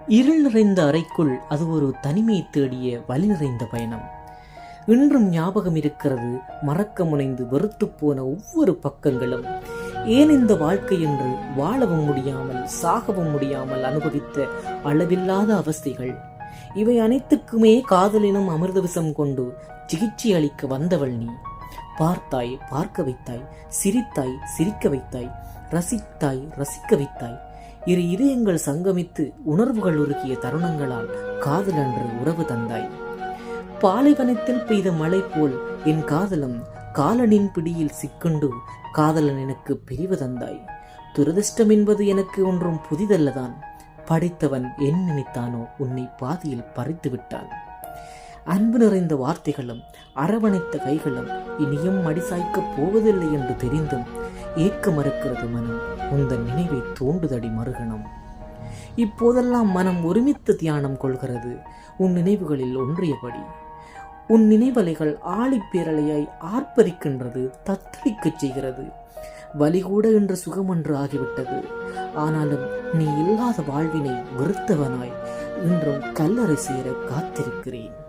இருள் நிறைந்த அறைக்குள் அது ஒரு தனிமை தேடிய வழி நிறைந்த பயணம். இன்றும் ஞாபகம் இருக்கிறது மறக்க முனைந்து வெறுத்து போன ஒவ்வொரு பக்கங்களும். ஏன் இந்த வாழ்க்கை என்று வாழவும் முடியாமல் சாகவும் முடியாமல் அனுபவித்த அளவில்லாத அவஸ்தைகள். இவை அனைத்துக்குமே காதலினும் அமிர்த விஷம் கொண்டு சிகிச்சை அளிக்க வந்தவள் நீ. பார்த்தாய், பார்க்க வைத்தாய், சிரித்தாய், சிரிக்க வைத்தாய், ரசித்தாய், ரசிக்க வைத்தாய். இரு இதயங்கள் சங்கமித்து உணர்வுகள் உருகிய தருணங்களால் காதல் அன்று உறவு தந்தாய். பாலைவனத்தில் பெய்த மழை போல் என் காதலும் காலனின் பிடியில் சிக்கொண்டு காதலன் எனக்கு பிரிவு தந்தாய். துரதிர்ஷ்டம் என்பது எனக்கு ஒன்றும் புதிதல்லதான். படைத்தவன் என் நினைத்தானோ உன்னை பாதியில் பறித்து விட்டான். அன்பு நிறைந்த வார்த்தைகளும் அரவணைத்த கைகளும் இனியும் அடிசாய்க்கப் போவதில்லை என்று தெரிந்தும் ஏற்க மறுக்கிறது மனம். உந்தன் நினைவை தோண்டுதடி மறுகணம். இப்போதெல்லாம் மனம் ஒருமித்து தியானம் கொள்கிறது உன் நினைவுகளில் ஒன்றியபடி. உன் நினைவலைகள் ஆழிப்பேரலையாய் ஆர்ப்பரிக்கின்றது, தத்தளிக்கச் செய்கிறது. வலிகூட என்று சுகமன்று ஆகிவிட்டது. ஆனாலும் நீ இல்லாத வாழ்வினை வெறுத்தவனாய் இன்றும் கல்லறை சேர காத்திருக்கிறேன்.